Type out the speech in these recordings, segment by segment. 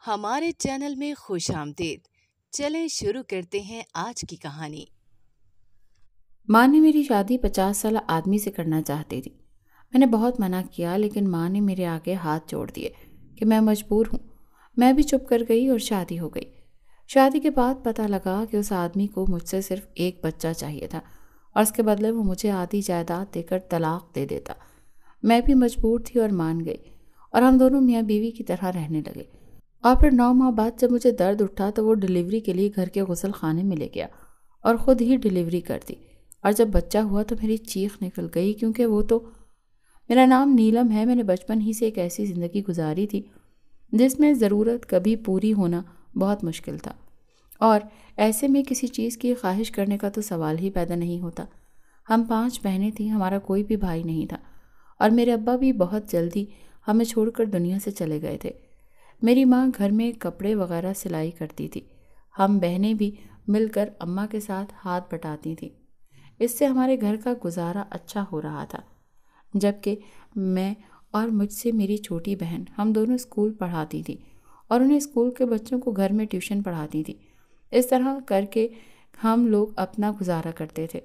ہمارے چینل میں خوش آمدید۔ چلیں شروع کرتے ہیں آج کی کہانی۔ ماں نے میری شادی 50 سالہ آدمی سے کرنا چاہتی تھی۔ میں نے بہت منع کیا لیکن ماں نے میرے آگے ہاتھ جوڑ دیے کہ میں مجبور ہوں۔ میں بھی چپ کر گئی اور شادی ہو گئی۔ شادی کے بعد پتہ لگا کہ اس آدمی کو مجھ سے صرف ایک بچہ چاہیے تھا اور اس کے بدلے وہ مجھے آدھی جائیداد دے کر طلاق دے دیتا۔ میں بھی مجبور تھی اور مان گئی اور ہم دونوں میاں بیوی کی طرح رہنے لگے۔ اور پھر 9 ماہ بعد جب مجھے درد اٹھا تو وہ ڈیلیوری کے لیے گھر کے غسل خانے میں لے گیا اور خود ہی ڈیلیوری کر دی۔ اور جب بچہ ہوا تو میری چیخ نکل گئی کیونکہ وہ تو میرا نام نیلم ہے۔ میں نے بچپن ہی سے ایک ایسی زندگی گزاری تھی جس میں ضرورت کبھی پوری ہونا بہت مشکل تھا، اور ایسے میں کسی چیز کی خواہش کرنے کا تو سوال ہی پیدا نہیں ہوتا۔ ہم 5 بہنیں تھیں، ہمارا کوئی بھی بھائی نہیں تھا، اور میرے ابا بھی بہت جلدی ہمیں چھوڑ کر دنیا سے چلے گئے تھے۔ میری ماں گھر میں کپڑے وغیرہ سلائی کرتی تھی۔ ہم بہنیں بھی مل کر اماں کے ساتھ ہاتھ بٹاتی تھیں۔ اس سے ہمارے گھر کا گزارا اچھا ہو رہا تھا، جبکہ میں اور مجھ سے میری چھوٹی بہن ہم دونوں اسکول پڑھاتی تھی اور انہیں اسکول کے بچوں کو گھر میں ٹیوشن پڑھاتی تھی۔ اس طرح کر کے ہم لوگ اپنا گزارا کرتے تھے۔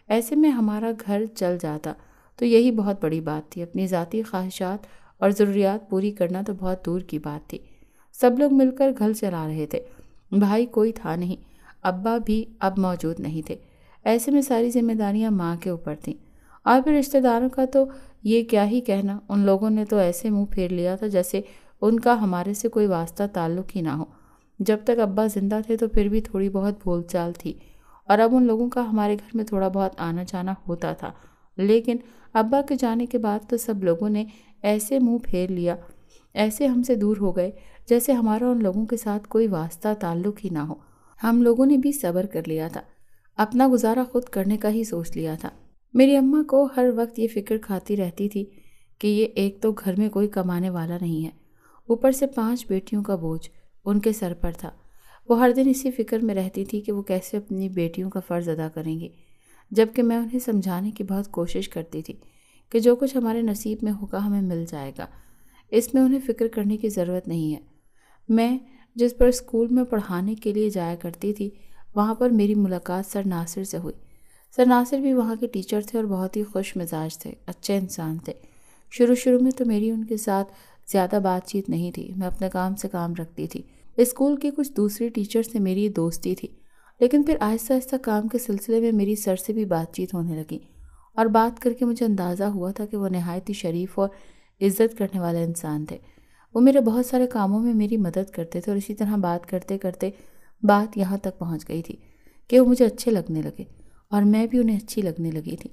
ایسے میں ہمارا گھر چل جاتا تو یہی بہت بڑی بات تھی۔ اپنی ذاتی خواہشات اور ضروریات پوری کرنا تو بہت دور کی بات تھی۔ سب لوگ مل کر گھر چلا رہے تھے۔ بھائی کوئی تھا نہیں، ابا بھی اب موجود نہیں تھے۔ ایسے میں ساری ذمہ داریاں ماں کے اوپر تھیں، اور پھر رشتہ داروں کا تو یہ کیا ہی کہنا۔ ان لوگوں نے تو ایسے منہ پھیر لیا تھا جیسے ان کا ہمارے سے کوئی واسطہ تعلق ہی نہ ہو۔ جب تک ابا زندہ تھے تو پھر بھی تھوڑی بہت بول چال تھی، اور اب ان لوگوں کا ہمارے گھر میں تھوڑا بہت آنا جانا ہوتا تھا، لیکن ابا کے جانے کے بعد تو سب لوگوں نے ایسے منہ پھیر لیا، ایسے ہم سے دور ہو گئے جیسے ہمارا ان لوگوں کے ساتھ کوئی واسطہ تعلق ہی نہ ہو۔ ہم لوگوں نے بھی صبر کر لیا تھا، اپنا گزارا خود کرنے کا ہی سوچ لیا تھا۔ میری اماں کو ہر وقت یہ فکر کھاتی رہتی تھی کہ یہ ایک تو گھر میں کوئی کمانے والا نہیں ہے، اوپر سے 5 بیٹیوں کا بوجھ ان کے سر پر تھا۔ وہ ہر دن اسی فکر میں رہتی تھی کہ وہ کیسے اپنی بیٹیوں کا فرض ادا کریں گی، جبکہ میں انہیں سمجھانے کی بہت کوشش کرتی تھی کہ جو کچھ ہمارے نصیب میں ہوگا ہمیں مل جائے گا، اس میں انہیں فکر کرنے کی ضرورت نہیں ہے۔ میں جس پر اسکول میں پڑھانے کے لیے جایا کرتی تھی، وہاں پر میری ملاقات سر ناصر سے ہوئی۔ سر ناصر بھی وہاں کے ٹیچر تھے اور بہت ہی خوش مزاج تھے، اچھے انسان تھے۔ شروع میں تو میری ان کے ساتھ زیادہ بات چیت نہیں تھی، میں اپنے کام سے کام رکھتی تھی۔ اسکول کی کچھ دوسری ٹیچر سے میری دوستی تھی، لیکن پھر آہستہ آہستہ کام کے سلسلے میں میری سر سے بھی بات چیت ہونے لگی، اور بات کر کے مجھے اندازہ ہوا تھا کہ وہ نہایت ہی شریف اور عزت کرنے والے انسان تھے۔ وہ میرے بہت سارے کاموں میں میری مدد کرتے تھے، اور اسی طرح بات کرتے کرتے بات یہاں تک پہنچ گئی تھی کہ وہ مجھے اچھے لگنے لگے اور میں بھی انہیں اچھی لگنے لگی تھی۔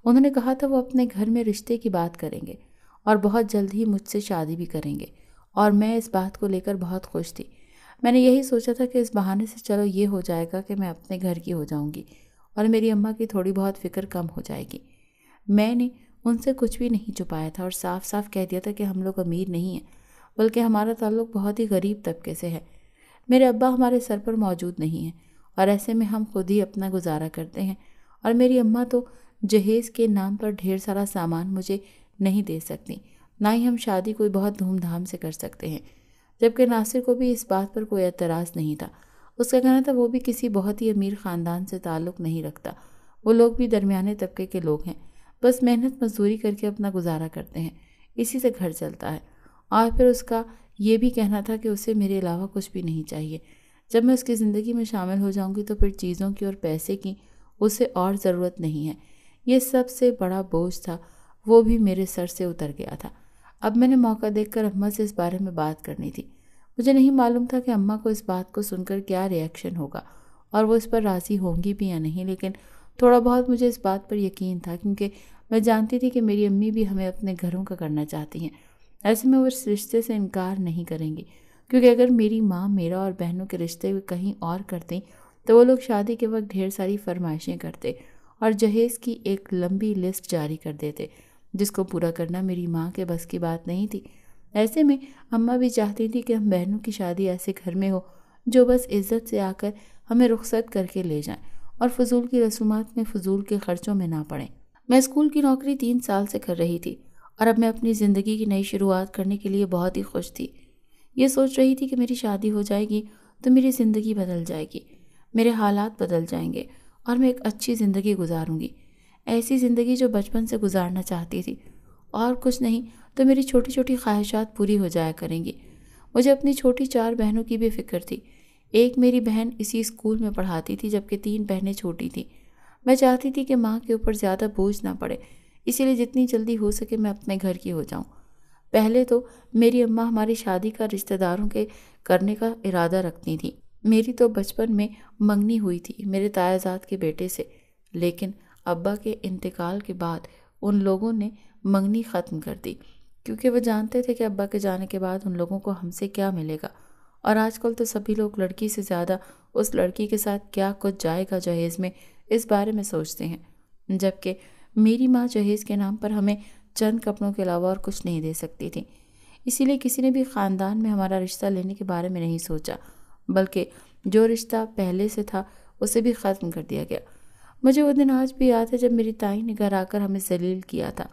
انہوں نے کہا تھا وہ اپنے گھر میں رشتے کی بات کریں گے اور بہت جلد ہی مجھ سے شادی بھی کریں گے، اور میں اس بات کو لے کر بہت خوش تھی۔ میں نے یہی سوچا تھا کہ اس بہانے سے چلو یہ ہو جائے گا کہ میں اپنے گھر کی ہو جاؤں گی اور میری اماں کی تھوڑی بہت فکر کم ہو جائے گی۔ میں نے ان سے کچھ بھی نہیں چھپایا تھا اور صاف صاف کہہ دیا تھا کہ ہم لوگ امیر نہیں ہیں، بلکہ ہمارا تعلق بہت ہی غریب طبقے سے ہے۔ میرے ابا ہمارے سر پر موجود نہیں ہیں، اور ایسے میں ہم خود ہی اپنا گزارا کرتے ہیں، اور میری اماں تو جہیز کے نام پر ڈھیر سارا سامان مجھے نہیں دے سکتی، نہ ہی ہم شادی کوئی بہت دھوم دھام سے کر سکتے ہیں۔ جبکہ ناصر کو بھی اس بات پر کوئی اعتراض نہیں تھا۔ اس کا کہنا تھا وہ بھی کسی بہت ہی امیر خاندان سے تعلق نہیں رکھتا، وہ لوگ بھی درمیانے طبقے کے لوگ ہیں، بس محنت مزدوری کر کے اپنا گزارا کرتے ہیں، اسی سے گھر چلتا ہے۔ اور پھر اس کا یہ بھی کہنا تھا کہ اسے میرے علاوہ کچھ بھی نہیں چاہیے۔ جب میں اس کی زندگی میں شامل ہو جاؤں گی تو پھر چیزوں کی اور پیسے کی اسے اور ضرورت نہیں ہے۔ یہ سب سے بڑا بوجھ تھا، وہ بھی میرے سر سے اتر گیا تھا۔ اب میں نے موقع دیکھ کر اماں سے اس بارے میں بات کرنی تھی۔ مجھے نہیں معلوم تھا کہ اماں کو اس بات کو سن کر کیا ری ایکشن ہوگا اور وہ اس پر راضی ہوں گی بھی یا نہیں، لیکن تھوڑا بہت مجھے اس بات پر یقین تھا، کیونکہ میں جانتی تھی کہ میری امی بھی ہمیں اپنے گھروں کا کرنا چاہتی ہیں۔ ایسے میں وہ اس رشتے سے انکار نہیں کریں گی، کیونکہ اگر میری ماں میرا اور بہنوں کے رشتے کہیں اور کرتیں تو وہ لوگ شادی کے وقت ڈھیر ساری فرمائشیں کرتے اور جہیز کی ایک لمبی لسٹ جاری کر دیتے، جس کو پورا کرنا میری ماں کے بس کی بات نہیں تھی۔ ایسے میں اماں بھی چاہتی تھی کہ ہم بہنوں کی شادی ایسے گھر میں ہو جو بس عزت سے آ کر ہمیں رخصت کر کے لے جائیں اور فضول کی رسومات میں فضول کے خرچوں میں نہ پڑیں۔ میں اسکول کی نوکری 3 سال سے کر رہی تھی، اور اب میں اپنی زندگی کی نئی شروعات کرنے کے لیے بہت ہی خوش تھی۔ یہ سوچ رہی تھی کہ میری شادی ہو جائے گی تو میری زندگی بدل جائے گی، میرے حالات بدل جائیں گے اور میں ایک اچھی زندگی گزاروں گی، ایسی زندگی جو بچپن سے گزارنا چاہتی تھی، اور کچھ نہیں تو میری چھوٹی چھوٹی خواہشات پوری ہو جایا کریں گی۔ مجھے اپنی چھوٹی 4 بہنوں کی بھی فکر تھی۔ ایک میری بہن اسی اسکول میں پڑھاتی تھی جبکہ 3 بہنیں چھوٹی تھیں۔ میں چاہتی تھی کہ ماں کے اوپر زیادہ بوجھ نہ پڑے، اسی لیے جتنی جلدی ہو سکے میں اپنے گھر کی ہو جاؤں۔ پہلے تو میری اماں ہماری شادی کا رشتہ داروں کے کرنے کا ارادہ رکھتی تھیں۔ میری تو بچپن میں منگنی ہوئی تھی میرے تایا زاد کے بیٹے سے، لیکن ابا کے انتقال کے بعد ان لوگوں نے منگنی ختم کر دی، کیونکہ وہ جانتے تھے کہ ابا کے جانے کے بعد ان لوگوں کو ہم سے کیا ملے گا، اور آج کل تو سبھی لوگ لڑکی سے زیادہ اس لڑکی کے ساتھ کیا کچھ جائے گا جہیز میں اس بارے میں سوچتے ہیں، جبکہ میری ماں جہیز کے نام پر ہمیں چند کپڑوں کے علاوہ اور کچھ نہیں دے سکتی تھی۔ اسی لیے کسی نے بھی خاندان میں ہمارا رشتہ لینے کے بارے میں نہیں سوچا، بلکہ جو رشتہ پہلے سے تھا اسے بھی ختم کر دیا گیا۔ مجھے وہ دن آج بھی یاد ہے جب میری تائی نے گھر آ کر ہمیں ذلیل کیا تھا،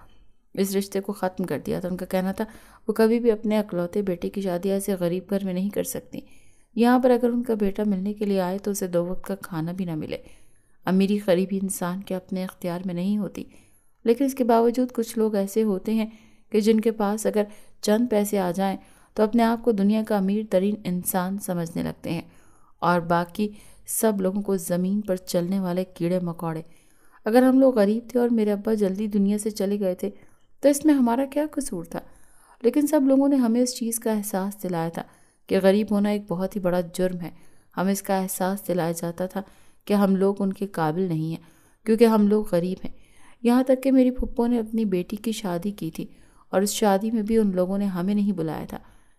اس رشتے کو ختم کر دیا تھا۔ ان کا کہنا تھا وہ کبھی بھی اپنے اکلوتے بیٹے کی شادی ایسے غریب گھر میں نہیں کر سکتی، یہاں پر اگر ان کا بیٹا ملنے کے لیے آئے تو اسے 2 وقت کا کھانا بھی نہ ملے۔ امیری غریبی انسان کے اپنے اختیار میں نہیں ہوتی، لیکن اس کے باوجود کچھ لوگ ایسے ہوتے ہیں کہ جن کے پاس اگر چند پیسے آ جائیں تو اپنے آپ کو دنیا کا امیر ترین انسان سمجھنے لگتے ہیں، اور باقی سب لوگوں کو زمین پر چلنے والے کیڑے مکوڑے۔ اگر ہم لوگ غریب تھے اور میرے ابا جلدی دنیا سے چلے گئے تھے تو اس میں ہمارا کیا قصور تھا؟ لیکن سب لوگوں نے ہمیں اس چیز کا احساس دلایا تھا کہ غریب ہونا ایک بہت ہی بڑا جرم ہے۔ ہمیں اس کا احساس دلایا جاتا تھا کہ ہم لوگ ان کے قابل نہیں ہیں کیونکہ ہم لوگ غریب ہیں۔ یہاں تک کہ میری پھپھو نے اپنی بیٹی کی شادی کی تھی، اور اس شادی میں بھی ان لوگوں نے ہمیں نہیں بلایا تھا،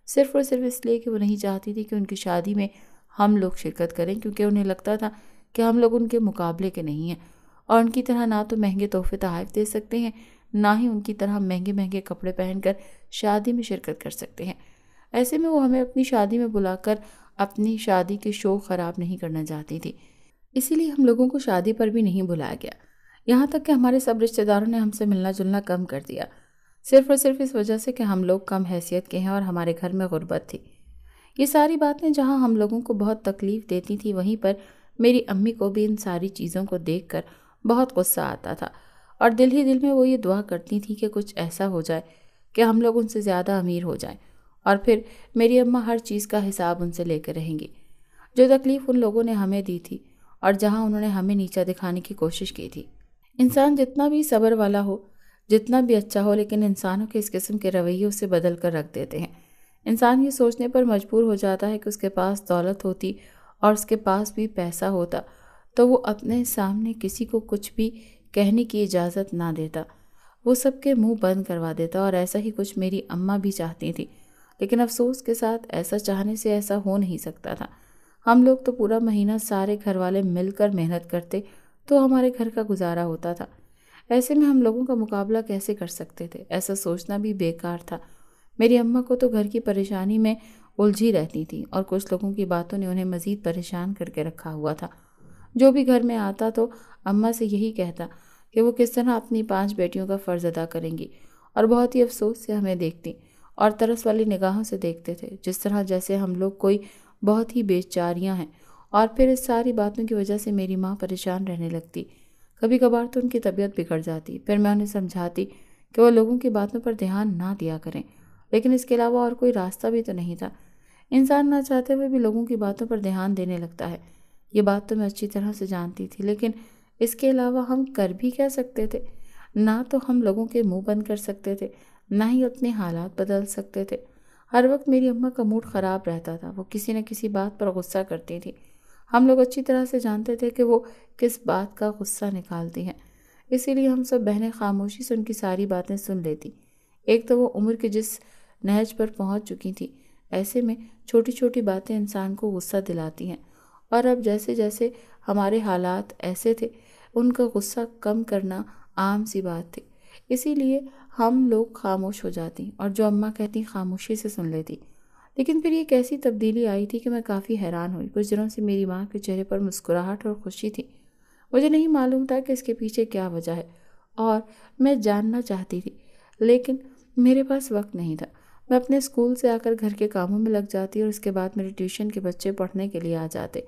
صرف اور صرف اس لیے کہ وہ نہیں چاہتی تھی کہ ان کی شادی میں ہم لوگ شرکت کریں، کیونکہ انہیں لگتا تھا کہ ہم لوگ ان کے مقابلے کے نہیں ہیں، اور ان کی طرح نہ تو مہنگے تحفے تحائف دے سکتے ہیں، نہ ہی ان کی طرح مہنگے مہنگے کپڑے پہن کر شادی میں شرکت کر سکتے ہیں۔ ایسے میں وہ ہمیں اپنی شادی میں بلا کر اپنی شادی کے شوق خراب نہیں کرنا چاہتی تھی، اسی لیے ہم لوگوں کو شادی پر بھی نہیں بلایا گیا۔ یہاں تک کہ ہمارے سب رشتہ داروں نے ہم سے ملنا جلنا کم کر دیا، صرف اور صرف اس وجہ سے کہ ہم لوگ کم حیثیت کے ہیں اور ہمارے گھر میں غربت تھی۔ یہ ساری باتیں جہاں ہم لوگوں کو بہت تکلیف دیتی تھی، وہیں پر میری امی کو بھی ان ساری چیزوں کو دیکھ کر بہت غصہ آتا تھا، اور دل ہی دل میں وہ یہ دعا کرتی تھی کہ کچھ ایسا ہو جائے کہ ہم لوگ ان سے زیادہ امیر ہو جائیں، اور پھر میری اماں ہر چیز کا حساب ان سے لے کر رہیں گی۔ جو تکلیف ان لوگوں نے ہمیں دی تھی اور جہاں انہوں نے ہمیں نیچا دکھانے کی کوشش کی تھی، انسان جتنا بھی صبر والا ہو، جتنا بھی اچھا ہو، لیکن انسانوں کے اس قسم کے رویوں سے بدل کر رکھ دیتے ہیں۔ انسان یہ سوچنے پر مجبور ہو جاتا ہے کہ اس کے پاس دولت ہوتی اور اس کے پاس بھی پیسہ ہوتا تو وہ اپنے سامنے کسی کو کچھ بھی کہنے کی اجازت نہ دیتا، وہ سب کے منہ بند کروا دیتا، اور ایسا ہی کچھ میری اماں بھی چاہتی تھی، لیکن افسوس کے ساتھ ایسا چاہنے سے ایسا ہو نہیں سکتا تھا۔ ہم لوگ تو پورا مہینہ سارے گھر والے مل کر محنت کرتے تو ہمارے گھر کا گزارا ہوتا تھا، ایسے میں ہم لوگوں کا مقابلہ کیسے کر سکتے تھے؟ ایسا سوچنا بھی بیکار تھا۔ میری اماں کو تو گھر کی پریشانی میں الجھی رہتی تھی، اور کچھ لوگوں کی باتوں نے انہیں مزید پریشان کر کے رکھا ہوا تھا۔ جو بھی گھر میں آتا تو اماں سے یہی کہتا کہ وہ کس طرح اپنی 5 بیٹیوں کا فرض ادا کریں گی، اور بہت ہی افسوس سے ہمیں دیکھتی اور ترس والی نگاہوں سے دیکھتے تھے، جس طرح جیسے ہم لوگ کوئی بہت ہی بیچاریاں ہیں۔ اور پھر اس ساری باتوں کی وجہ سے میری ماں پریشان رہنے لگتی، کبھی کبھار تو ان کی طبیعت بگڑ جاتی۔ پھر میں انہیں سمجھاتی کہ وہ لوگوں کی باتوں پر دھیان نہ دیا کریں، لیکن اس کے علاوہ اور کوئی راستہ بھی تو نہیں تھا۔ انسان نہ چاہتے ہوئے بھی لوگوں کی باتوں پر دھیان دینے لگتا ہے، یہ بات تو میں اچھی طرح سے جانتی تھی، لیکن اس کے علاوہ ہم کر بھی کیا سکتے تھے؟ نہ تو ہم لوگوں کے منہ بند کر سکتے تھے، نہ ہی اپنے حالات بدل سکتے تھے۔ ہر وقت میری اماں کا موڈ خراب رہتا تھا، وہ کسی نہ کسی بات پر غصہ کرتی تھی۔ ہم لوگ اچھی طرح سے جانتے تھے کہ وہ کس بات کا غصہ نکالتی ہیں، اسی لیے ہم سب بہنیں خاموشی سے ان کی ساری باتیں سن لیتی۔ ایک تو وہ عمر کے جس نہج پر پہنچ چکی تھی، ایسے میں چھوٹی چھوٹی باتیں انسان کو غصہ دلاتی ہیں، اور اب جیسے جیسے ہمارے حالات ایسے تھے، ان کا غصہ کم کرنا عام سی بات تھی، اسی لیے ہم لوگ خاموش ہو جاتی اور جو اماں کہتی خاموشی سے سن لیتی۔ لیکن پھر یہ کیسی تبدیلی آئی تھی کہ میں کافی حیران ہوئی۔ کچھ دنوں سے میری ماں کے چہرے پر مسکراہٹ اور خوشی تھی، مجھے نہیں معلوم تھا کہ اس کے پیچھے کیا وجہ ہے، اور میں جاننا چاہتی تھی، لیکن میرے پاس وقت نہیں تھا۔ میں اپنے اسکول سے آ کر گھر کے کاموں میں لگ جاتی اور اس کے بعد میرے ٹیوشن کے بچے پڑھنے کے لیے آ جاتے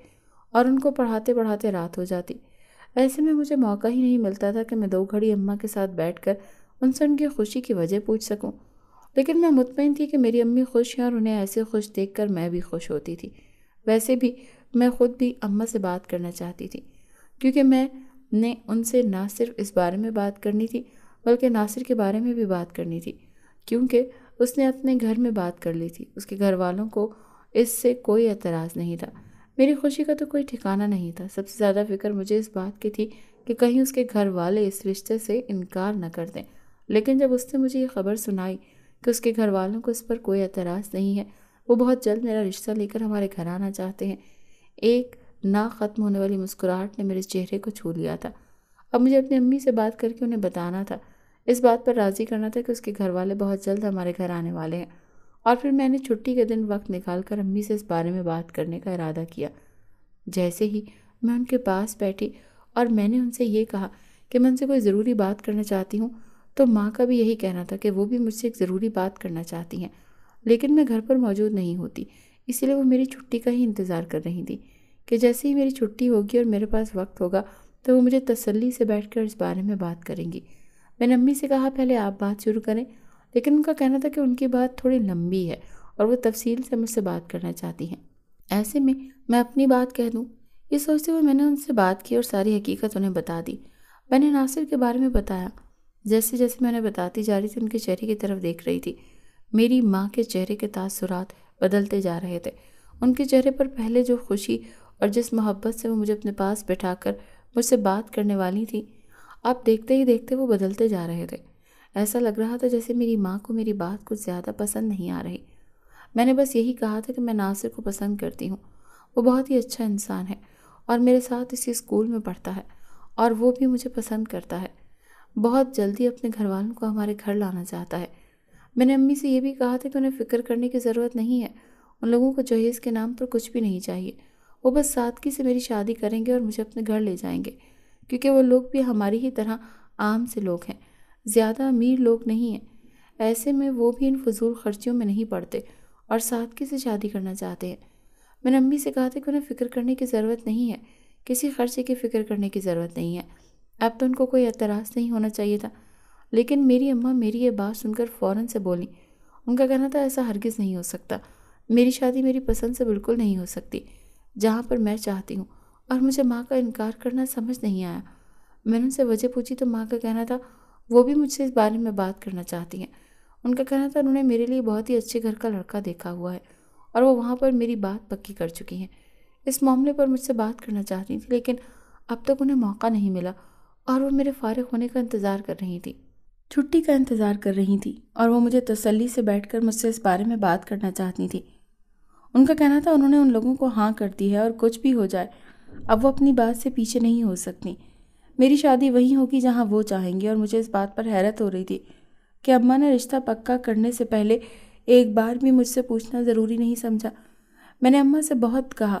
اور ان کو پڑھاتے پڑھاتے رات ہو جاتی۔ ایسے میں مجھے موقع ہی نہیں ملتا تھا کہ میں 2 گھڑی اماں کے ساتھ بیٹھ کر ان سے ان کی خوشی کی وجہ پوچھ سکوں، لیکن میں مطمئن تھی کہ میری امی خوش ہیں اور انہیں ایسے خوش دیکھ کر میں بھی خوش ہوتی تھی۔ ویسے بھی میں خود بھی اماں سے بات کرنا چاہتی تھی، کیونکہ میں نے ان سے نہ صرف اس بارے میں بات کرنی تھی بلکہ ناصر کے بارے میں بھی بات کرنی تھی، کیونکہ اس نے اپنے گھر میں بات کر لی تھی۔ اس کے گھر والوں کو اس سے کوئی اعتراض نہیں تھا۔ میری خوشی کا تو کوئی ٹھکانہ نہیں تھا۔ سب سے زیادہ فکر مجھے اس بات کی تھی کہ کہیں اس کے گھر والے اس رشتے سے انکار نہ کر دیں، لیکن جب اس نے مجھے یہ خبر سنائی کہ اس کے گھر والوں کو اس پر کوئی اعتراض نہیں ہے، وہ بہت جلد میرا رشتہ لے کر ہمارے گھر آنا چاہتے ہیں، ایک نہ ختم ہونے والی مسکراہٹ نے میرے چہرے کو چھو لیا تھا۔ اب مجھے اپنی امی سے بات کر کے انہیں بتانا تھا، اس بات پر راضی کرنا تھا کہ اس کے گھر والے بہت جلد ہمارے گھر آنے والے ہیں، اور پھر میں نے چھٹی کے دن وقت نکال کر امی سے اس بارے میں بات کرنے کا ارادہ کیا۔ جیسے ہی میں ان کے پاس بیٹھی اور میں نے ان سے یہ کہا کہ میں ان سے کوئی ضروری بات کرنا چاہتی ہوں، تو ماں کا بھی یہی کہنا تھا کہ وہ بھی مجھ سے ایک ضروری بات کرنا چاہتی ہیں، لیکن میں گھر پر موجود نہیں ہوتی، اسی لیے وہ میری چھٹی کا ہی انتظار کر رہی تھی کہ جیسے ہی میری چھٹی ہوگی اور میرے پاس وقت ہوگا تو وہ مجھے تسلی سے بیٹھ کر اس بارے میں بات کریں گی۔ میں نے امی سے کہا پہلے آپ بات شروع کریں، لیکن ان کا کہنا تھا کہ ان کی بات تھوڑی لمبی ہے اور وہ تفصیل سے مجھ سے بات کرنا چاہتی ہیں۔ ایسے میں اپنی بات کہہ دوں، یہ سوچتے ہوئے میں نے ان سے بات کی اور ساری حقیقت انہیں بتا دی۔ میں نے ناصر کے بارے میں بتایا۔ جیسے جیسے میں انہیں بتاتی جا رہی تھی ان کے چہرے کی طرف دیکھ رہی تھی، میری ماں کے چہرے کے تاثرات بدلتے جا رہے تھے۔ ان کے چہرے پر پہلے جو خوشی اور جس محبت سے وہ مجھے اپنے پاس بٹھا کر مجھ سے بات کرنے والی تھی، اب دیکھتے ہی دیکھتے وہ بدلتے جا رہے تھے۔ ایسا لگ رہا تھا جیسے میری ماں کو میری بات کچھ زیادہ پسند نہیں آ رہی۔ میں نے بس یہی کہا تھا کہ میں ناصر کو پسند کرتی ہوں، وہ بہت ہی اچھا انسان ہے اور میرے ساتھ اسی اسکول میں پڑھتا ہے اور وہ بھی مجھے پسند کرتا ہے، بہت جلدی اپنے گھر والوں کو ہمارے گھر لانا چاہتا ہے۔ میں نے امی سے یہ بھی کہا تھا کہ انہیں فکر کرنے کی ضرورت نہیں ہے، ان لوگوں کو جہیز کے نام پر کچھ بھی نہیں چاہیے، وہ بس سادگی سے میری شادی کریں گے اور مجھے اپنے گھر لے جائیں گے، کیونکہ وہ لوگ بھی ہماری ہی طرح عام سے لوگ ہیں، زیادہ امیر لوگ نہیں ہیں۔ ایسے میں وہ بھی ان فضول خرچیوں میں نہیں پڑتے اور سادگی سے شادی کرنا چاہتے ہیں۔ میں نے امی سے کہا تھا کہ انہیں فکر کرنے کی ضرورت نہیں ہے، کسی خرچے کی فکر کرنے کی ضرورت نہیں ہے، اب تو ان کو کوئی اعتراض نہیں ہونا چاہیے تھا، لیکن میری اماں میری یہ بات سن کر فوراً سے بولیں۔ ان کا کہنا تھا ایسا ہرگز نہیں ہو سکتا، میری شادی میری پسند سے بالکل نہیں ہو سکتی، جہاں پر میں چاہتی ہوں، اور مجھے ماں کا انکار کرنا سمجھ نہیں آیا۔ میں نے ان سے وجہ پوچھی تو ماں کا کہنا تھا وہ بھی مجھ سے اس بارے میں بات کرنا چاہتی ہیں۔ ان کا کہنا تھا انہوں نے میرے لیے بہت ہی اچھے گھر کا لڑکا دیکھا ہوا ہے اور وہ وہاں پر میری بات پکی کر چکی ہیں، اس معاملے پر مجھ سے بات کرنا چاہتی تھی، لیکن اب تک انہیں موقع نہیں ملا اور وہ میرے فارغ ہونے کا انتظار کر رہی تھی، چھٹی کا انتظار کر رہی تھی، اور وہ مجھے تسلی سے بیٹھ کر مجھ سے اس بارے میں بات کرنا چاہتی تھی۔ ان کا کہنا تھا انہوں نے ان لوگوں کو ہاں کر دی ہے اور کچھ بھی ہو جائے اب وہ اپنی بات سے پیچھے نہیں ہو سکتی، میری شادی وہیں ہوگی جہاں وہ چاہیں گے۔ اور مجھے اس بات پر حیرت ہو رہی تھی کہ اماں نے رشتہ پکا کرنے سے پہلے ایک بار بھی مجھ سے پوچھنا ضروری نہیں سمجھا۔ میں نے اماں سے بہت کہا،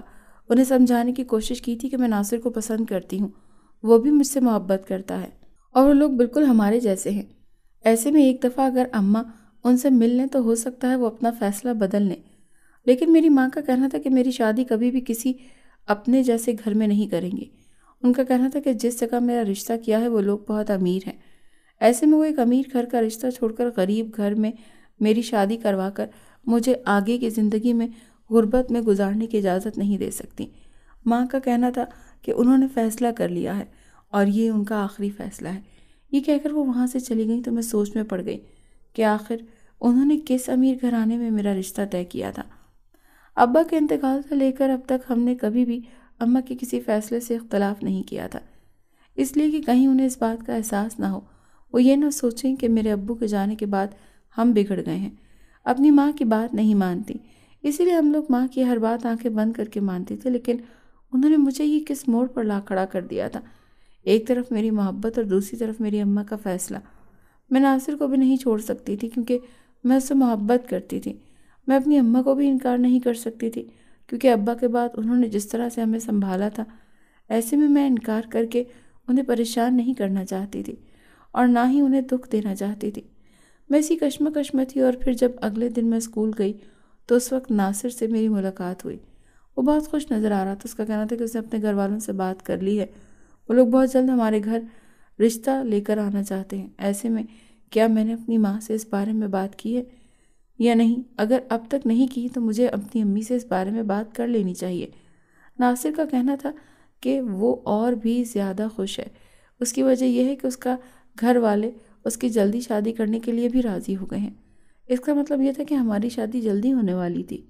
انہیں سمجھانے کی کوشش کی تھی کہ میں ناصر کو پسند کرتی ہوں، وہ بھی مجھ سے محبت کرتا ہے اور وہ لوگ بالکل ہمارے جیسے ہیں۔ ایسے میں ایک دفعہ اگر اماں ان سے مل لیں تو ہو سکتا ہے وہ اپنا فیصلہ بدل لیں، لیکن میری ماں کا کہنا تھا کہ میری شادی کبھی بھی کسی اپنے جیسے گھر میں نہیں کریں گے۔ ان کا کہنا تھا کہ جس جگہ میرا رشتہ کیا ہے وہ لوگ بہت امیر ہیں، ایسے میں وہ ایک امیر گھر کا رشتہ چھوڑ کر غریب گھر میں میری شادی کروا کر مجھے آگے کی زندگی میں غربت میں گزارنے کی اجازت نہیں دے سکتی۔ ماں کا کہنا تھا کہ انہوں نے فیصلہ کر لیا ہے اور یہ ان کا آخری فیصلہ ہے۔ یہ کہہ کر وہ وہاں سے چلی گئیں تو میں سوچ میں پڑ گئی کہ آخر انہوں نے کس امیر گھرانے میں میرا رشتہ طے کیا تھا۔ ابا کے انتقال سے لے کر اب تک ہم نے کبھی بھی اماں کے کسی فیصلے سے اختلاف نہیں کیا تھا، اس لیے کہ کہیں انہیں اس بات کا احساس نہ ہو، وہ یہ نہ سوچیں کہ میرے ابو کے جانے کے بعد ہم بگڑ گئے ہیں، اپنی ماں کی بات نہیں مانتی۔ اسی لیے ہم لوگ ماں کی ہر بات آنکھیں بند کر کے مانتے تھے، لیکن انہوں نے مجھے یہ کس موڑ پر لا کھڑا کر دیا تھا، ایک طرف میری محبت اور دوسری طرف میری اماں کا فیصلہ۔ میں ناصر کو بھی نہیں چھوڑ سکتی تھی کیونکہ میں اس سے محبت کرتی تھی، میں اپنی اماں کو بھی انکار نہیں کر سکتی تھی کیونکہ ابا کے بعد انہوں نے جس طرح سے ہمیں سنبھالا تھا، ایسے میں انکار کر کے انہیں پریشان نہیں کرنا چاہتی تھی اور نہ ہی انہیں دکھ دینا چاہتی تھی۔ میں اسی کشمکش میں تھی، اور پھر جب اگلے دن میں اسکول گئی تو اس وقت ناصر سے میری ملاقات ہوئی۔ وہ بہت خوش نظر آ رہا تھا۔ اس کا کہنا تھا کہ اس نے اپنے گھر والوں سے بات کر لی ہے، وہ لوگ بہت جلد ہمارے گھر رشتہ لے کر آنا چاہتے ہیں۔ ایسے میں کیا میں نے اپنی ماں سے اس بارے میں بات کی ہے یا نہیں؟ اگر اب تک نہیں کی تو مجھے اپنی امی سے اس بارے میں بات کر لینی چاہیے۔ ناصر کا کہنا تھا کہ وہ اور بھی زیادہ خوش ہے۔ اس کی وجہ یہ ہے کہ اس کا گھر والے اس کی جلدی شادی کرنے کے لیے بھی راضی ہو گئے ہیں۔ اس کا مطلب یہ تھا کہ ہماری شادی جلدی ہونے والی تھی،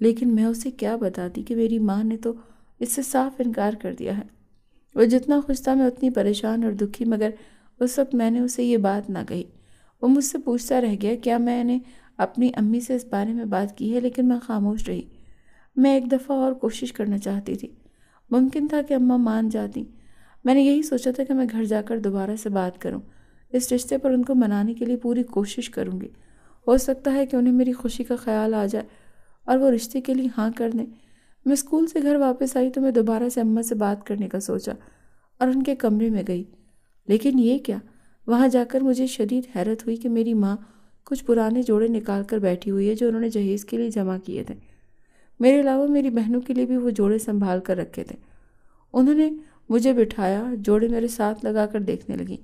لیکن میں اسے کیا بتاتی کہ میری ماں نے تو اس سے صاف انکار کر دیا ہے۔ وہ جتنا خوش تھا میں اتنی پریشان اور دکھی، مگر اس وقت میں نے اسے یہ بات نہ کہی۔ وہ مجھ سے پوچھتا رہ گیا کیا میں نے اپنی امی سے اس بارے میں بات کی ہے، لیکن میں خاموش رہی۔ میں ایک دفعہ اور کوشش کرنا چاہتی تھی، ممکن تھا کہ اماں مان جاتی۔ میں نے یہی سوچا تھا کہ میں گھر جا کر دوبارہ سے بات کروں، اس رشتے پر ان کو منانے کے لیے پوری کوشش کروں گی۔ ہو سکتا ہے کہ انہیں میری خوشی کا خیال آ جائے اور وہ رشتے کے لیے ہاں کر دیں۔ میں اسکول سے گھر واپس آئی تو میں دوبارہ سے اماں سے بات کرنے کا سوچا اور ان کے کمرے میں گئی، لیکن یہ کیا؟ وہاں جا کر مجھے شدید حیرت ہوئی کہ میری ماں کچھ پرانے جوڑے نکال کر بیٹھی ہوئی ہے جو انہوں نے جہیز کے لیے جمع کیے تھے۔ میرے علاوہ میری بہنوں کے لیے بھی وہ جوڑے سنبھال کر رکھے تھے۔ انہوں نے مجھے بٹھایا، جوڑے میرے ساتھ لگا کر دیکھنے لگی،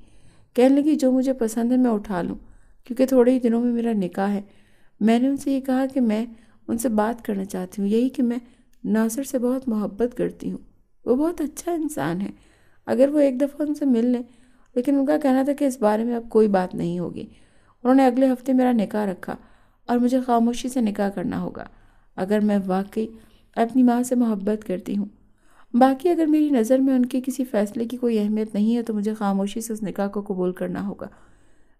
کہنے لگی جو مجھے پسند ہے میں اٹھا لوں، کیونکہ تھوڑے ہی دنوں میں میرا نکاح ہے۔ میں نے ان سے یہ کہا کہ میں ان سے بات کرنا چاہتی ہوں، یہی کہ میں ناصر سے بہت محبت کرتی ہوں، وہ بہت اچھا انسان ہے، اگر وہ ایک دفعہ ان سے مل لیں۔ لیکن ان کا کہنا تھا کہ اس بارے میں اب کوئی بات نہیں ہوگی۔ انہوں نے اگلے ہفتے میرا نکاح رکھا اور مجھے خاموشی سے نکاح کرنا ہوگا اگر میں واقعی اپنی ماں سے محبت کرتی ہوں۔ باقی اگر میری نظر میں ان کے کسی فیصلے کی کوئی اہمیت نہیں ہے تو مجھے خاموشی سے اس نکاح کو قبول کرنا ہوگا۔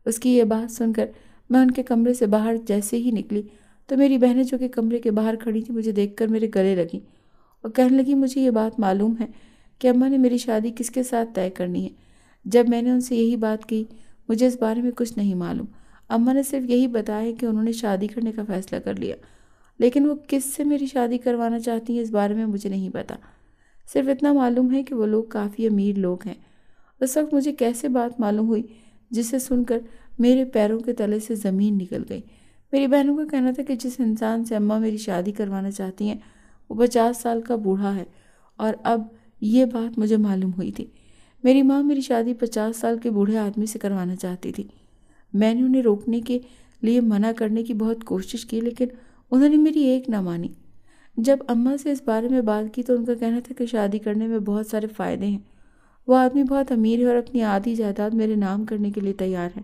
اس کی یہ بات سن کر میں ان کے کمرے سے باہر جیسے ہی نکلی تو میری بہنیں جو کہ کمرے کے باہر کھڑی تھیں مجھے دیکھ کر میرے گلے لگیں اور کہنے لگی مجھے یہ بات معلوم ہے کہ اماں نے میری شادی کس کے ساتھ طے کرنی ہے۔ جب میں نے ان سے یہی بات کی مجھے اس بارے میں کچھ نہیں معلوم، اماں نے صرف یہی بتایا کہ انہوں نے شادی کرنے کا فیصلہ کر لیا، لیکن وہ کس سے میری شادی کروانا چاہتی ہیں اس بارے میں مجھے نہیں پتا۔ صرف اتنا معلوم ہے کہ وہ لوگ کافی امیر لوگ ہیں۔ اس وقت مجھے کیسے بات معلوم ہوئی جسے سن کر میرے پیروں کے تلے سے زمین نکل گئی۔ میری بہنوں کا کہنا تھا کہ جس انسان سے اماں میری شادی کروانا چاہتی ہیں وہ 50 سال کا بوڑھا ہے، اور اب یہ بات مجھے معلوم ہوئی تھی۔ میری ماں میری شادی 50 سال کے بوڑھے آدمی سے کروانا چاہتی تھی۔ میں نے انہیں روکنے کے لیے منع کرنے کی بہت کوشش کی، لیکن انہوں نے میری ایک نہ مانی۔ جب اماں سے اس بارے میں بات کی تو ان کا کہنا تھا کہ شادی کرنے میں بہت سارے فائدے ہیں، وہ آدمی بہت امیر ہے اور اپنی آدھی جائیداد میرے نام کرنے کے لیے تیار ہے۔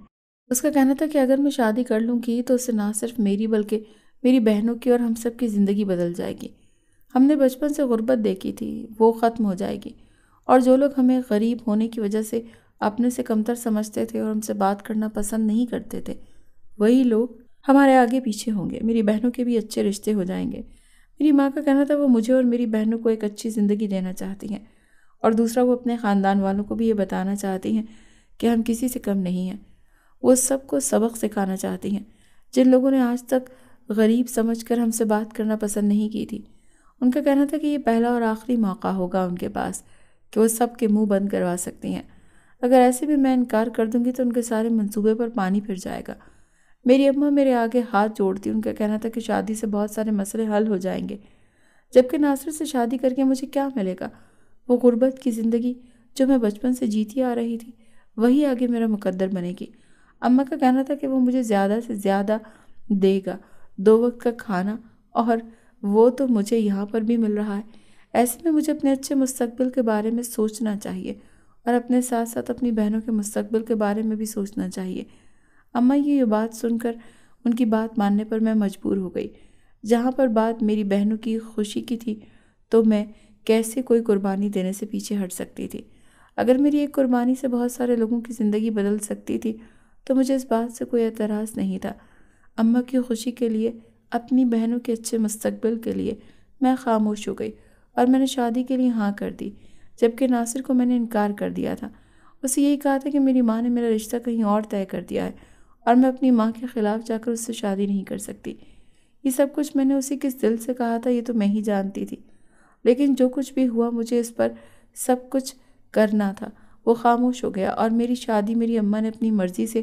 اس کا کہنا تھا کہ اگر میں شادی کر لوں گی تو اس سے نہ صرف میری بلکہ میری بہنوں کی اور ہم سب کی زندگی بدل جائے گی۔ ہم نے بچپن سے غربت دیکھی تھی، وہ ختم ہو جائے گی، اور جو لوگ ہمیں غریب ہونے کی وجہ سے اپنے سے کمتر سمجھتے تھے اور ہم سے بات کرنا پسند نہیں کرتے تھے، وہی لوگ ہمارے آگے پیچھے ہوں گے۔ میری بہنوں کے بھی اچھے رشتے ہو جائیں گے۔ میری ماں کا کہنا تھا وہ مجھے اور میری بہنوں کو ایک اچھی زندگی دینا چاہتی ہیں، اور دوسرا وہ اپنے خاندان والوں کو بھی یہ بتانا چاہتی ہیں کہ ہم کسی سے کم نہیں ہیں۔ وہ سب کو سبق سکھانا چاہتی ہیں جن لوگوں نے آج تک غریب سمجھ کر ہم سے بات کرنا پسند نہیں کی تھی۔ ان کا کہنا تھا کہ یہ پہلا اور آخری موقع ہوگا ان کے پاس کہ وہ سب کے منہ بند کروا سکتی ہیں۔ اگر ایسے بھی میں انکار کر دوں گی تو ان کے سارے منصوبے پر پانی پھر جائے گا۔ میری اماں میرے آگے ہاتھ جوڑتی، ان کا کہنا تھا کہ شادی سے بہت سارے مسئلے حل ہو جائیں گے، جبکہ ناصر سے شادی کر کے مجھے کیا ملے گا؟ وہ غربت کی زندگی جو میں بچپن سے جیتی آ رہی تھی وہی آگے میرا مقدر بنے گی۔ اماں کا کہنا تھا کہ وہ مجھے زیادہ سے زیادہ دے گا، 2 وقت کا کھانا، اور وہ تو مجھے یہاں پر بھی مل رہا ہے۔ ایسے میں مجھے اپنے اچھے مستقبل کے بارے میں سوچنا چاہیے اور اپنے ساتھ ساتھ اپنی بہنوں کے مستقبل کے بارے میں بھی سوچنا چاہیے۔ اماں یہ بات سن کر ان کی بات ماننے پر میں مجبور ہو گئی۔ جہاں پر بات میری بہنوں کی خوشی کی تھی تو میں کیسے کوئی قربانی دینے سے پیچھے ہٹ سکتی تھی؟ اگر میری ایک قربانی سے بہت سارے لوگوں کی زندگی بدل سکتی تھی تو مجھے اس بات سے کوئی اعتراض نہیں تھا۔ اماں کی خوشی کے لیے، اپنی بہنوں کے اچھے مستقبل کے لیے میں خاموش ہو گئی اور میں نے شادی کے لیے ہاں کر دی، جبکہ ناصر کو میں نے انکار کر دیا تھا۔ اسے یہی کہا تھا کہ میری ماں نے میرا رشتہ کہیں اور طے کر دیا ہے اور میں اپنی ماں کے خلاف جا کر اس سے شادی نہیں کر سکتی۔ یہ سب کچھ میں نے اسے کس دل سے کہا تھا یہ تو میں ہی جانتی تھی، لیکن جو کچھ بھی ہوا مجھے اس پر سب کچھ کرنا تھا۔ وہ خاموش ہو گیا اور میری شادی میری اماں نے اپنی مرضی سے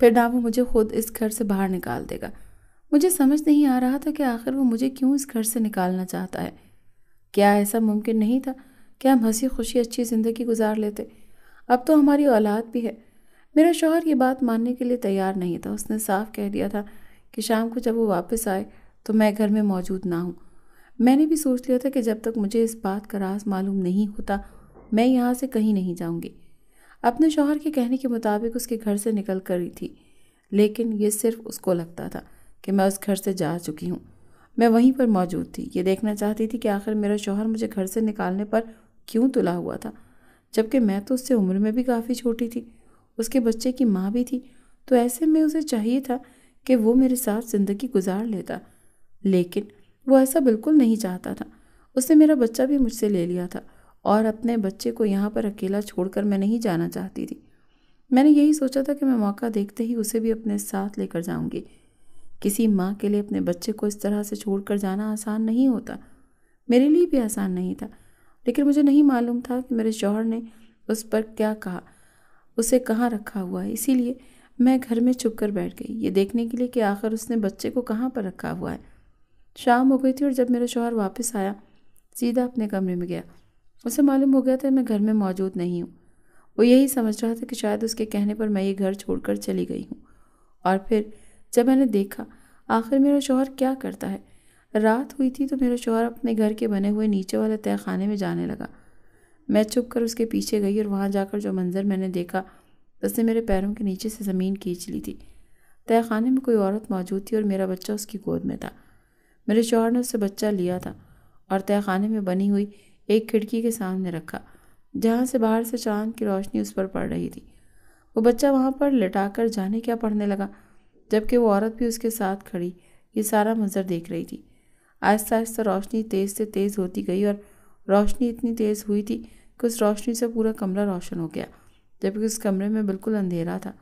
پھر نہ وہ مجھے خود اس گھر سے باہر نکال دے گا۔ مجھے سمجھ نہیں آ رہا تھا کہ آخر وہ مجھے کیوں اس گھر سے نکالنا چاہتا ہے۔ کیا ایسا ممکن نہیں تھا کہ ہم ہنسی خوشی اچھی زندگی گزار لیتے؟ اب تو ہماری اولاد بھی ہے۔ میرا شوہر یہ بات ماننے کے لیے تیار نہیں تھا۔ اس نے صاف کہہ دیا تھا کہ شام کو جب وہ واپس آئے تو میں گھر میں موجود نہ ہوں۔ میں نے بھی سوچ لیا تھا کہ جب تک مجھے اس بات کا راز معلوم نہیں ہوتا میں یہاں سے کہیں نہیں جاؤں گی۔ اپنے شوہر کے کہنے کے مطابق اس کے گھر سے نکل کر ہی تھی، لیکن یہ صرف اس کو لگتا تھا کہ میں اس گھر سے جا چکی ہوں۔ میں وہیں پر موجود تھی، یہ دیکھنا چاہتی تھی کہ آخر میرا شوہر مجھے گھر سے نکالنے پر کیوں تلا ہوا تھا، جبکہ میں تو اس سے عمر میں بھی کافی چھوٹی تھی، اس کے بچے کی ماں بھی تھی۔ تو ایسے میں اسے چاہیے تھا کہ وہ میرے ساتھ زندگی گزار لیتا، لیکن وہ ایسا بالکل نہیں چاہتا تھا۔ اس نے میرا بچہ بھی مجھ سے لے لیا تھا، اور اپنے بچے کو یہاں پر اکیلا چھوڑ کر میں نہیں جانا چاہتی تھی۔ میں نے یہی سوچا تھا کہ میں موقع دیکھتے ہی اسے بھی اپنے ساتھ لے کر جاؤں گی۔ کسی ماں کے لیے اپنے بچے کو اس طرح سے چھوڑ کر جانا آسان نہیں ہوتا، میرے لیے بھی آسان نہیں تھا، لیکن مجھے نہیں معلوم تھا کہ میرے شوہر نے اس پر کیا کہا، اسے کہاں رکھا ہوا ہے۔ اسی لیے میں گھر میں چھپ کر بیٹھ گئی، یہ دیکھنے کے لیے کہ آخر اس نے بچے کو کہاں پر رکھا ہوا ہے۔ شام ہو گئی تھی، اور جب میرا شوہر واپس آیا سیدھا اپنے کمرے میں گیا۔ اسے معلوم ہو گیا تھا میں گھر میں موجود نہیں ہوں۔ وہ یہی سمجھ رہا تھا کہ شاید اس کے کہنے پر میں یہ گھر چھوڑ کر چلی گئی ہوں۔ اور پھر جب میں نے دیکھا آخر میرا شوہر کیا کرتا ہے، رات ہوئی تھی تو میرا شوہر اپنے گھر کے بنے ہوئے نیچے والے تہہ خانے میں جانے لگا۔ میں چھپ کر اس کے پیچھے گئی، اور وہاں جا کر جو منظر میں نے دیکھا اس نے میرے پیروں کے نیچے سے زمین کھینچ لی تھی۔ تہہ خانے میں کوئی عورت موجود تھی، اور میرا بچہ اس کی گود میں تھا۔ میرے شوہر نے اس سے بچہ لیا تھا اور تہہ خانے میں بنی ہوئی ایک کھڑکی کے سامنے رکھا، جہاں سے باہر سے چاند کی روشنی اس پر پڑ رہی تھی۔ وہ بچہ وہاں پر لٹا کر جانے کیا پڑھنے لگا، جبکہ وہ عورت بھی اس کے ساتھ کھڑی یہ سارا منظر دیکھ رہی تھی۔ آہستہ آہستہ روشنی تیز سے تیز ہوتی گئی، اور روشنی اتنی تیز ہوئی تھی کہ اس روشنی سے پورا کمرہ روشن ہو گیا، جبکہ اس کمرے میں بالکل اندھیرا تھا،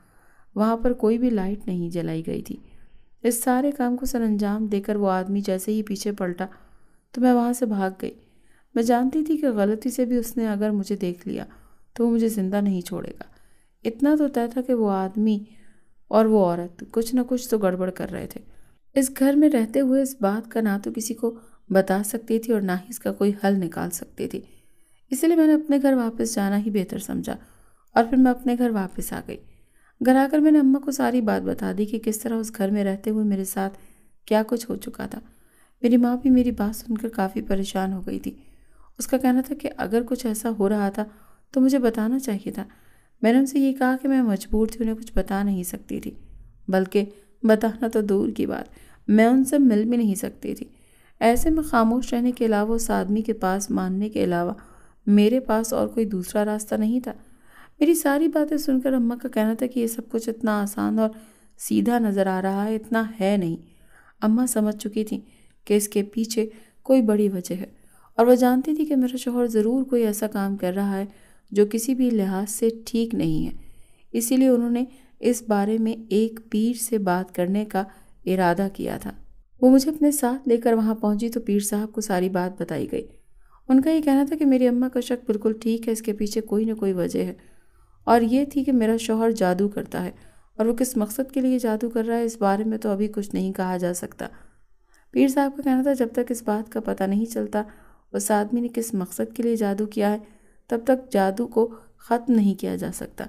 وہاں پر کوئی بھی لائٹ نہیں جلائی گئی تھی۔ اس سارے کام کو سر انجام دے کر وہ آدمی جیسے ہی پیچھے پلٹا تو میں وہاں سے بھاگ گئی۔ میں جانتی تھی کہ غلطی سے بھی اس نے اگر مجھے دیکھ لیا تو وہ مجھے زندہ نہیں چھوڑے گا۔ اتنا تو طے تھا کہ وہ آدمی اور وہ عورت کچھ نہ کچھ تو گڑبڑ کر رہے تھے۔ اس گھر میں رہتے ہوئے اس بات کا نہ تو کسی کو بتا سکتی تھی اور نہ ہی اس کا کوئی حل نکال سکتی تھی۔ اسی لیے میں نے اپنے گھر واپس جانا ہی بہتر سمجھا، اور پھر میں اپنے گھر واپس آ گئی۔ گھر آ کر میں نے اماں کو ساری بات بتا دی کہ کس طرح اس گھر میں رہتے ہوئے میرے ساتھ کیا کچھ ہو چکا تھا۔ میری ماں بھی میری بات سن کر کافی پریشان ہو گئی تھی۔ اس کا کہنا تھا کہ اگر کچھ ایسا ہو رہا تھا تو مجھے بتانا چاہیے تھا۔ میں نے ان سے یہ کہا کہ میں مجبور تھی، انہیں کچھ بتا نہیں سکتی تھی، بلکہ بتانا تو دور کی بات، میں ان سے مل بھی نہیں سکتی تھی۔ ایسے میں خاموش رہنے کے علاوہ اس آدمی کے پاس ماننے کے علاوہ میرے پاس اور کوئی دوسرا راستہ نہیں تھا۔ میری ساری باتیں سن کر اماں کا کہنا تھا کہ یہ سب کچھ اتنا آسان اور سیدھا نظر آ رہا ہے، اتنا ہے نہیں۔ اماں سمجھ چکی تھیں کہ اس کے پیچھے کوئی بڑی وجہ ہے، اور وہ جانتی تھی کہ میرا شوہر ضرور کوئی ایسا کام کر رہا ہے جو کسی بھی لحاظ سے ٹھیک نہیں ہے۔ اسی لیے انہوں نے اس بارے میں ایک پیر سے بات کرنے کا ارادہ کیا تھا۔ وہ مجھے اپنے ساتھ لے کر وہاں پہنچی تو پیر صاحب کو ساری بات بتائی گئی۔ ان کا یہ کہنا تھا کہ میری اماں کا شک بالکل ٹھیک ہے، اس کے پیچھے کوئی نہ کوئی وجہ ہے، اور یہ تھی کہ میرا شوہر جادو کرتا ہے، اور وہ کس مقصد کے لیے جادو کر رہا ہے اس بارے میں تو ابھی کچھ نہیں کہا جا سکتا۔ پیر صاحب کا کہنا تھا جب تک اس بات کا پتہ نہیں چلتا اس آدمی نے کس مقصد کے لیے جادو کیا ہے تب تک جادو کو ختم نہیں کیا جا سکتا۔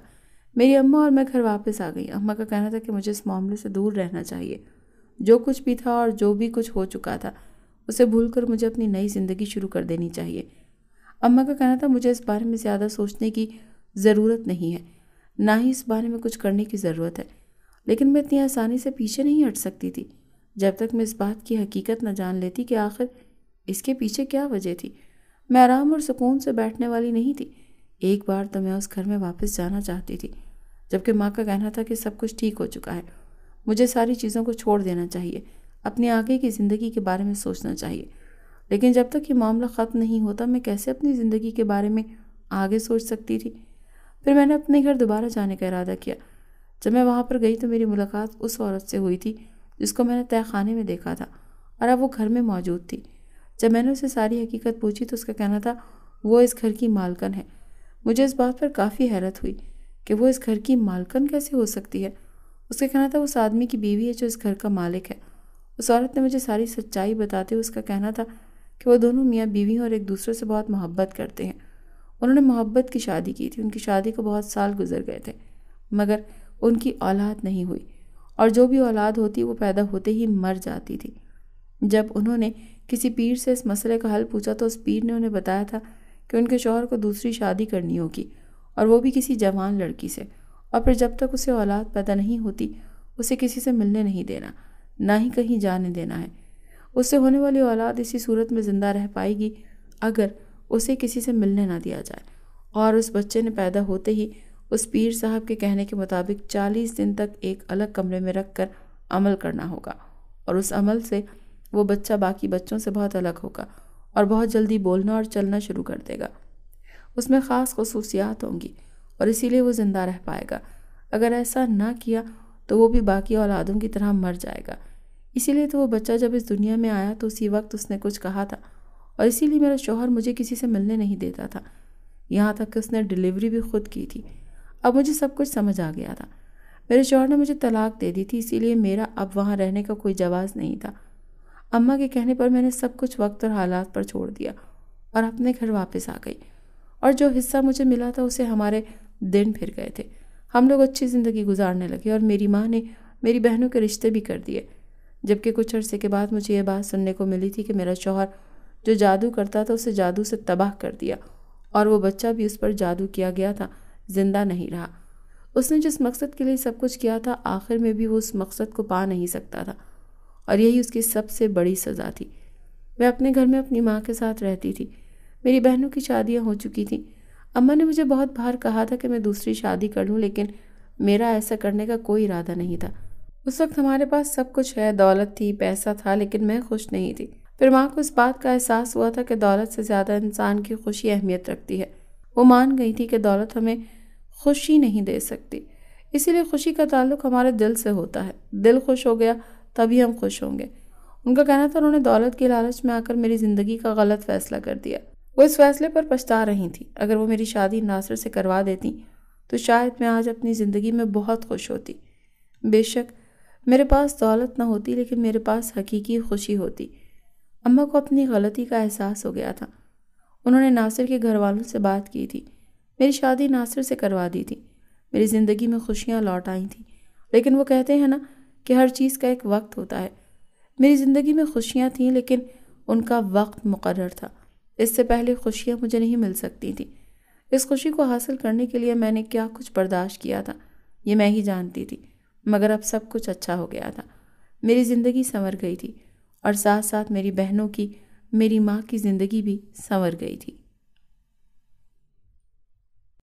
میری اماں اور میں گھر واپس آ گئی۔ اماں کا کہنا تھا کہ مجھے اس معاملے سے دور رہنا چاہیے، جو کچھ بھی تھا اور جو بھی کچھ ہو چکا تھا اسے بھول کر مجھے اپنی نئی زندگی شروع کر دینی چاہیے۔ اماں کا کہنا تھا مجھے اس بارے میں زیادہ سوچنے کی ضرورت نہیں ہے، نہ ہی اس بارے میں کچھ کرنے کی ضرورت ہے، لیکن میں اتنی آسانی سے پیچھے نہیں ہٹ سکتی تھی جب تک میں اس بات کی حقیقت نہ جان لیتی کہ آخر اس کے پیچھے کیا وجہ تھی۔ میں آرام اور سکون سے بیٹھنے والی نہیں تھی۔ ایک بار تو میں اس گھر میں واپس جانا چاہتی تھی، جبکہ ماں کا کہنا تھا کہ سب کچھ ٹھیک ہو چکا ہے، مجھے ساری چیزوں کو چھوڑ دینا چاہیے، اپنی آگے کی زندگی کے بارے میں سوچنا چاہیے۔ لیکن جب تک یہ معاملہ ختم نہیں ہوتا میں کیسے اپنی زندگی کے بارے میں آگے سوچ سکتی تھی۔ پھر میں نے اپنے گھر دوبارہ جانے کا ارادہ کیا۔ جب میں وہاں پر گئی تو میری ملاقات اس عورت سے ہوئی تھی جس کو میں نے تہہ خانے میں دیکھا تھا، اور اب وہ گھر میں موجود تھی۔ جب میں نے اسے ساری حقیقت پوچھی تو اس کا کہنا تھا وہ اس گھر کی مالکن ہے۔ مجھے اس بات پر کافی حیرت ہوئی کہ وہ اس گھر کی مالکن کیسے ہو سکتی ہے۔ اس کا کہنا تھا وہ اس آدمی کی بیوی ہے جو اس گھر کا مالک ہے۔ اس عورت نے مجھے ساری سچائی بتاتے ہوئے اس کا کہنا تھا کہ وہ دونوں میاں بیوی ہیں اور ایک دوسرے سے بہت محبت کرتے ہیں۔ انہوں نے محبت کی شادی کی تھی، ان کی شادی کو بہت سال گزر گئے تھے، مگر ان کی اولاد نہیں ہوئی، اور جو بھی اولاد ہوتی وہ پیدا ہوتے ہی مر جاتی تھی۔ جب انہوں نے کسی پیر سے اس مسئلے کا حل پوچھا تو اس پیر نے انہیں بتایا تھا کہ ان کے شوہر کو دوسری شادی کرنی ہوگی، اور وہ بھی کسی جوان لڑکی سے، اور پھر جب تک اسے اولاد پیدا نہیں ہوتی اسے کسی سے ملنے نہیں دینا، نہ ہی کہیں جانے دینا ہے۔ اس سے ہونے والی اولاد اسی صورت میں زندہ رہ پائے گی اگر اسے کسی سے ملنے نہ دیا جائے، اور اس بچے نے پیدا ہوتے ہی اس پیر صاحب کے کہنے کے مطابق 40 دن تک ایک الگ کمرے میں رکھ کر عمل کرنا ہوگا، اور اس عمل سے وہ بچہ باقی بچوں سے بہت الگ ہوگا اور بہت جلدی بولنا اور چلنا شروع کر دے گا۔ اس میں خاص خصوصیات ہوں گی اور اسی لیے وہ زندہ رہ پائے گا۔ اگر ایسا نہ کیا تو وہ بھی باقی اولادوں کی طرح مر جائے گا۔ اسی لیے تو وہ بچہ جب اس دنیا میں آیا تو اسی وقت اس نے کچھ کہا تھا، اور اسی لیے میرا شوہر مجھے کسی سے ملنے نہیں دیتا تھا، یہاں تک کہ اس نے ڈیلیوری بھی خود کی تھی۔ اب مجھے سب کچھ سمجھ آ گیا تھا۔ میرے شوہر نے مجھے طلاق دے دی تھی، اسی لیے میرا اب وہاں رہنے کا کوئی جواز نہیں تھا۔ اماں کے کہنے پر میں نے سب کچھ وقت اور حالات پر چھوڑ دیا اور اپنے گھر واپس آ گئی، اور جو حصہ مجھے ملا تھا اسے ہمارے دن پھر گئے تھے۔ ہم لوگ اچھی زندگی گزارنے لگے، اور میری ماں نے میری بہنوں کے رشتے بھی کر دیے، جبکہ کچھ عرصے کے بعد مجھے یہ بات سننے کو ملی تھی کہ میرا شوہر جو جادو کرتا تھا اسے جادو سے تباہ کر دیا، اور وہ بچہ بھی اس پر جادو کیا گیا تھا زندہ نہیں رہا۔ اس نے جس مقصد کے لیے سب کچھ کیا تھا آخر میں بھی وہ اس مقصد کو پا نہیں سکتا تھا، اور یہی اس کی سب سے بڑی سزا تھی۔ میں اپنے گھر میں اپنی ماں کے ساتھ رہتی تھی، میری بہنوں کی شادیاں ہو چکی تھیں۔ اماں نے مجھے بہت بار کہا تھا کہ میں دوسری شادی کر لوں، لیکن میرا ایسا کرنے کا کوئی ارادہ نہیں تھا۔ اس وقت ہمارے پاس سب کچھ ہے، دولت تھی، پیسہ تھا، لیکن میں خوش نہیں تھی۔ پھر ماں کو اس بات کا احساس ہوا تھا کہ دولت سے زیادہ انسان کی خوشی اہمیت رکھتی ہے۔ وہ مان گئی تھی کہ دولت ہمیں خوشی نہیں دے سکتی، اسی لیے خوشی کا تعلق ہمارے دل سے ہوتا ہے، دل خوش ہو گیا تبھی ہم خوش ہوں گے۔ ان کا کہنا تھا انہوں نے دولت کی لالچ میں آ کر میری زندگی کا غلط فیصلہ کر دیا۔ وہ اس فیصلے پر پچھتا رہی تھیں۔ اگر وہ میری شادی ناصر سے کروا دیتی تو شاید میں آج اپنی زندگی میں بہت خوش ہوتی۔ بے شک میرے پاس دولت نہ ہوتی، لیکن میرے پاس حقیقی خوشی ہوتی۔ اماں کو اپنی غلطی کا احساس ہو گیا تھا۔ انہوں نے ناصر کے گھر والوں سے بات کی تھی، میری شادی ناصر سے کروا دی تھی، میری زندگی میں خوشیاں لوٹ آئی تھیں، لیکن وہ کہتے ہیں نا کہ ہر چیز کا ایک وقت ہوتا ہے۔ میری زندگی میں خوشیاں تھیں، لیکن ان کا وقت مقرر تھا۔ اس سے پہلے خوشیاں مجھے نہیں مل سکتی تھیں۔ اس خوشی کو حاصل کرنے کے لیے میں نے کیا کچھ برداشت کیا تھا یہ میں ہی جانتی تھی، مگر اب سب کچھ اچھا ہو گیا تھا۔ میری زندگی سنور گئی تھی، اور ساتھ ساتھ میری بہنوں کی، میری ماں کی زندگی بھی سنور گئی تھی۔